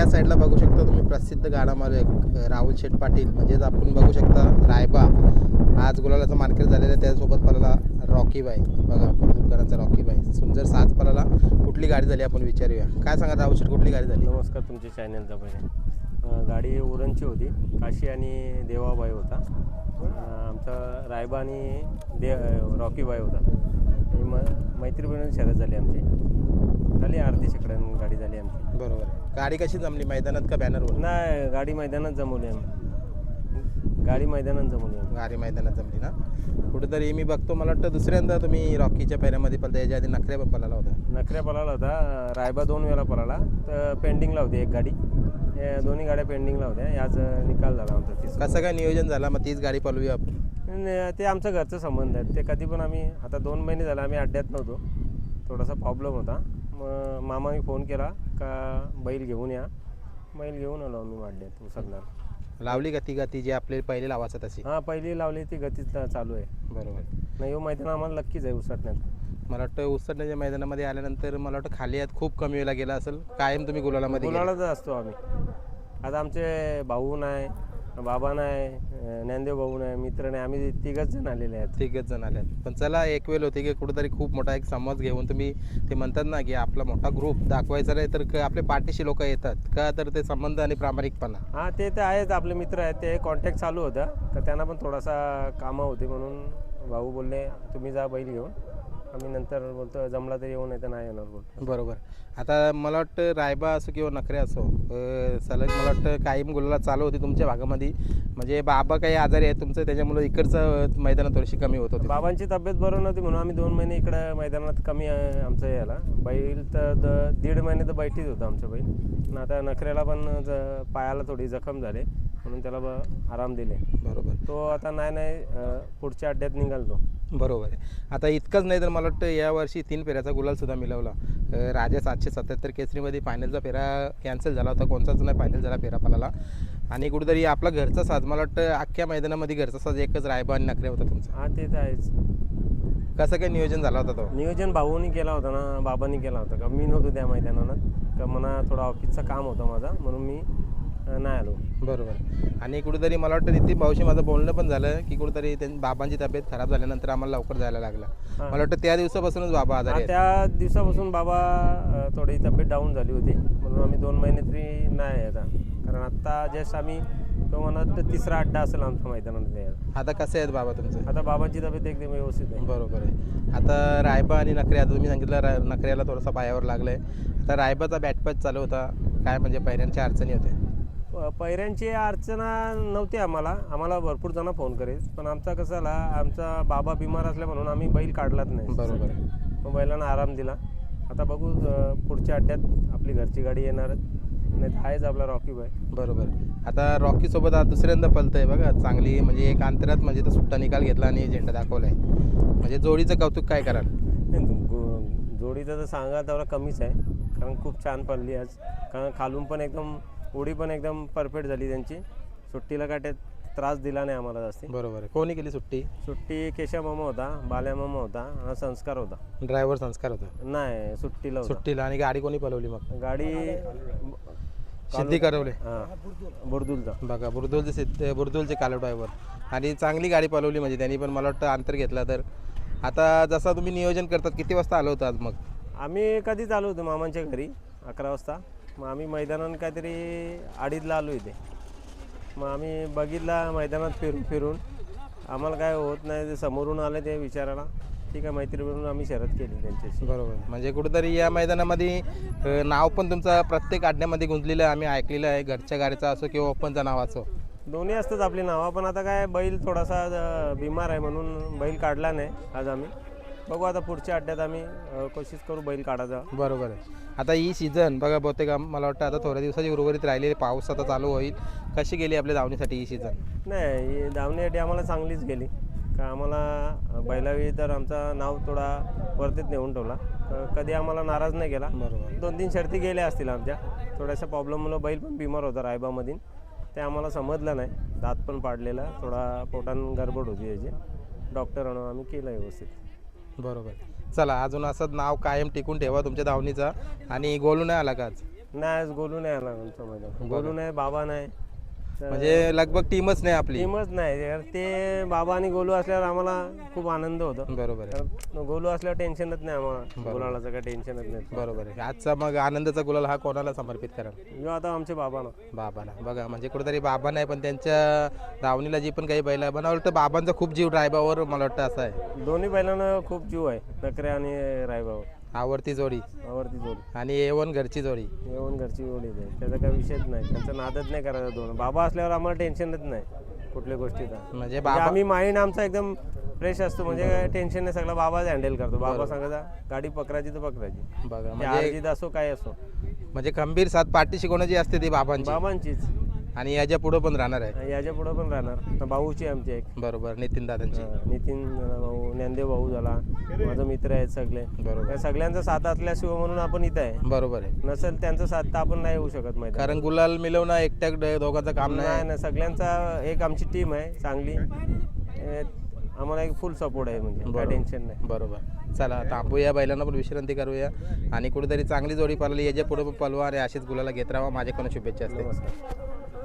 या साईडला बघू शकता तुम्ही प्रसिद्ध गाडा मालक राहुल शेठ पाटील, म्हणजेच आपण बघू शकता रायबा आज गुलालाचा मार्केट झालेला आहे. त्यासोबत पळाला रॉकीबाई, बघा परदुकरांचा रॉकीबाई सुंदर साज पळाला. कुठली गाडी झाली आपण विचारूया. काय सांगा राहुल शेठ, कुठली गाडी झाली? नमस्कार तुमच्या चॅनलचा पहिले. गाडी उरणची होती, काशी आणि देवाबाई होता. आमचा रायबा आणि रॉकीबाई होता. मैत्रीपूर्ण शर्यत झाली आमची, झाली अर्धी शेकड्यानं गाडी झाली आमची. बरोबर. गाडी कशी जमली, मैदानात का बॅनरवर? नाही, गाडी मैदानात जमवली आम्ही. गाडी मैदानात जमली ना. कुठेतरी मी बघतो, मला वाटतं दुसऱ्यांदा तुम्ही रॉकीच्या पेऱ्यामध्ये पळता, याच्या आधी नखऱ्या पण पळाला होता. नखऱ्या पळाला होता. रायबा 2 वेळा पळाला, तर पेंडिंगला होती एक गाडी. या दोन्ही गाड्या पेंडिंगला होत्या. याच निकाल झाला आमचा. कसं काय नियोजन झाला मग तीच गाडी पळवूया आपण? ते आमचं घरचं संबंध आहे. ते कधी पण आम्ही, आता 2 महिने झाले आम्ही अड्ड्यात नव्हतो, थोडासा प्रॉब्लेम होता. मग मामाने फोन केला का बैल घेऊन या. बैल घेऊन आलो आम्ही अड्ड्यात उसरणार. लावली का ती गती जी आपली पहिली लावायचं तशी? हां, पहिली लावली ती गती चालू आहे. बरोबर. नाही, मैदान आम्हाला नक्कीच आहे उसरण्यात. मला वाटतं उसरण्याच्या मैदानामध्ये आल्यानंतर मला वाटतं खाली यात खूप कमी वेळेला गेला असेल. कायम तुम्ही गुलालामध्ये गुलालाच असतो आम्ही. आता आमचे भाऊ नाही, बाबा नाही, ज्ञानदेव भाऊ नाही, मित्र नाही, आम्ही 3घच जण आलेले आहेत. 3घच जण आले. पण चला, एक वेळ होती की कुठेतरी खूप मोठा एक समज घेऊन तुम्ही ते म्हणतात ना की आपला मोठा ग्रुप दाखवायचा नाही, तर आपल्या पाठीशी लोक येतात का, तर ते संबंध आणि प्रामाणिकपणा. हां, ते तर आहेच. आपले मित्र आहेत, ते कॉन्टॅक्ट चालू होता, तर त्यांना पण थोडासा कामं होती म्हणून भाऊ बोलले तुम्ही जा बैल घेऊन. आम्ही नंतर बोलतो जमला तर येऊ, नाही तर नाही येणार बोलतो. बरोबर. आता मला वाटतं रायबा असो किंवा नखरे असो, सलग मला वाटतं कायम गुलाला चालू होती तुमच्या भागामध्ये. म्हणजे बाबा काही आजारी आहे तुमचं, त्याच्यामुळे इकडचं मैदानात थोडीशी कमी होत होती. बाबांची तब्येत बरोबर नव्हती म्हणून आम्ही 2 महिने इकडं मैदानात कमी आमचं याला. बैल तर 1.5 महिने तर बैठीच होतं आमचं बैल. पण आता नखऱ्याला पण पायाला थोडी जखम झाली म्हणून त्याला आराम दिले. बरोबर. तो आता नाही पुढच्या अड्ड्यात निघाल तो. बरोबर आहे. आता इतकंच नाही तर मला वाटतं यावर्षी 3 फेऱ्याचा गुलालसुद्धा मिळवला. राजा 777 केसरीमध्ये फायनलचा फेरा कॅन्सल झाला होता, कोणताच नाही फायनल झाला फेरा पळाला. आणि कुठेतरी आपला घरचा साज, मला वाटतं अख्ख्या मैदानामध्ये घरचा साज एकच रायबा आणि नखरे होता तुमचा. हां, ते तर आहेच. कसं काय नियोजन झाला होता तो? नियोजन भाऊनी केला होता ना, बाबांनी केला होता का? मी नव्हतो त्या मैदानात, का मला थोडा ऑफिसचं काम होतं माझा, म्हणून मी नाही आलो. बरोबर. आणि कुठेतरी मला वाटतं नितीन भाऊशी माझं बोलणं पण झालं की कुठेतरी बाबांची तब्येत खराब झाल्यानंतर आम्हाला लवकर जायला लागला. मला वाटतं त्या दिवसापासूनच बाबा आजारी आहेत. त्या दिवसापासून बाबा थोडी तब्येत डाऊन झाली होती म्हणून आम्ही 2 महिने तरी नाही आता. कारण आत्ता जस्ट आम्ही तो म्हणत 3रा अड्डा असेल आमच्या मैदानात. आता कसे आहेत बाबा तुमचं? आता बाबांची तब्येत एकदम व्यवस्थित आहे. बरोबर आहे. आता रायबा आणि नखरे, आता तुम्ही सांगितलं नखऱ्याला थोडासा पायावर लागलं आहे. आता रायबाचा बॅटपॅच चालू होता, काय म्हणजे पहिल्यांच्या अडचणी होत्या? पैऱ्यांची अडचण नव्हती आम्हाला भरपूर जण फोन करेल, पण आमचा कसं झाला, आमचा बाबा बिमार असल्या म्हणून आम्ही बैल काढलाच नाही. बरोबर आहे. मग बैलांना आराम दिला. आता बघू पुढच्या अड्ड्यात आपली घरची गाडी येणारच, नाही तर आहेच आपला रॉकीबाई. बरोबर. आता रॉकीसोबत आज दुसऱ्यांदा पळतंय बघा, चांगली म्हणजे एक अंतरात म्हणजे तो सुट्टा निकाल घेतला आणि झेंडा दाखवला आहे. म्हणजे जोडीचं कौतुक काय कराल? जोडीचं तर सांगा तेवढा कमीच आहे, कारण खूप छान पडली आज. कारण खालून पण एकदम उडी पण एकदम परफेक्ट झाली त्यांची. सुट्टीला काय त्रास दिला नाही आम्हाला जास्ती. बरोबर आहे. कोणी केली सुट्टी? केशव मामा होता, बाल्या मामा होता, हा संस्कार होता. ड्रायव्हर संस्कार होता? नाही, सुट्टीला. आणि गाडी कोणी पळवली मग? गाडी सिद्धी करवले. हां, बुरदुलचा. बघा, बुरदुलचे कालो ड्रायव्हर. आणि चांगली गाडी पळवली म्हणजे त्यांनी पण मला वाटतं अंतर घेतला. तर आता जसं तुम्ही नियोजन करतात, किती वाजता आलो होतं आज मग? आम्ही कधीच आलो होतो मामांच्या घरी 11 वाजता. मग आम्ही मैदानात काहीतरी 2:30ला आलो इथे. मग आम्ही बघितला मैदानात फिरून आम्हाला काय होत नाही, ते समोरून आले ते विचारायला. ठीक आहे, मैत्री म्हणून आम्ही शर्यत केली त्यांच्याशी. बरोबर. म्हणजे कुठेतरी या मैदानामध्ये नाव पण तुमचं प्रत्येक अड्ड्यामध्ये गुंजलेलं आम्ही ऐकलेलं आहे, घरच्या गाडीचं असो किंवा ओपनचं नाव असो. दोन्ही असतात आपली नावं. पण आता काय बैल थोडासा बिमार आहे म्हणून बैल काढला नाही आज आम्ही. बघू आता पुढच्या अड्ड्यात आम्ही कोशिश करू बैल काढायचा. बरोबर आहे. आता ही सीझन बघा, बहुतेक मला वाटतं आता थोड्या दिवसाची उर्वरित राहिलेली, पाऊस आता चालू होईल. कशी गेली आपल्या धावणीसाठी ही सीझन? नाही, ही धावण्यासाठी आम्हाला चांगलीच गेली. का आम्हाला बैलावी तर आमचं नाव थोडा वरतीच नेऊन ठेवला. कधी आम्हाला नाराज नाही केला. बरोबर. 2-3 शर्ती गेल्या असतील आमच्या. थोड्याशा प्रॉब्लेममुळं बैल पण बिमार होता रायबामधील, ते आम्हाला समजलं नाही. दात पण पाडलेला, थोडा पोटान गडबड होती याची. डॉक्टर आणून आम्ही केलं व्यवस्थित. बरोबर. चला, अजून असं नाव कायम टिकून ठेवा तुमच्या धावणीचा. आणि गोलू नाही आला का आज? नाही आज गोलू नाही आला आमचं मैदान. गोलू नाही, बाबा नाही, म्हणजे लगभग टीमच नाही आपली. टीमच नाही यार. ते बाबा आणि गोलू असल्यावर आम्हाला खूप आनंद होतो. बरोबर आहे. तर गोलू असल्यावर टेन्शनच नाही आम्हाला, गुलालाचं काही टेन्शनच नाही. बरोबर आहे. आजचा मग आनंदाचा गुलाल हा कोणाला समर्पित कराल? यो आता आमचे बाबा ना. बाबाला. बघा म्हणजे कुठेतरी बाबा नाही पण त्यांच्या दावणीला जी पण काही बैल आहे, मला वाटतं बाबांचा खूप जीव रायबावर मला वाटतं असा आहे. दोन्ही बैलांना खूप जीव आहे, नकरे आणि रायबावर. आवडती जोडी आवडती जोडी, आणि A1 घरची जोडी. येऊन घरची जोडी आहे, त्याचा काही विषयच नाही. त्यांचा नादच नाही करायचा. दोन बाबा असल्यावर आम्हाला टेन्शनच नाही कुठल्या गोष्टीचा. म्हणजे म्हणजे बाबा आम्ही माइंड आमचा एकदम फ्रेश असतो, म्हणजे टेन्शन नाही. सगळं बाबाच हँडल करतो. बाबा सांगायचा गाडी पकडायची तर पकडायची, बघा ते म्हणजे अर्जित असो काय असो, म्हणजे खंबीर साथ पाठीशी कोणाची असते ती बाबांची, बाबांचीच. आणि याच्या पुढे पण राहणार आहे. याच्या पुढे पण राहणार. भाऊची आमची एक बरोबर. नितीन दादांची. नितीन भाऊ, ज्ञानदेव भाऊ झाला, माझे मित्र आहेत सगळे. बरोबर. त्या सगळ्यांचा साथ असल्याशिवाय म्हणून आपण इथं आहे. बरोबर आहे. नसेल त्यांचा साथ तर आपण नाही येऊ शकत माहिती. कारण गुलाल मिळवणं एकट्या दोघांचं काम नाही. नाही नाही, सगळ्यांचा एक आमची टीम आहे चांगली. आम्हाला एक फुल सपोर्ट आहे, म्हणजे काय टेन्शन नाही. बरोबर. चला थांबूया, बैलांना पण विश्रांती करूया आणि कुठेतरी चांगली जोडी पळाली, याच्या पुढे पण पळवा आणि अशीच गुलाला घेत राहा. माझ्याकडून शुभेच्छा असते. नमस्कार.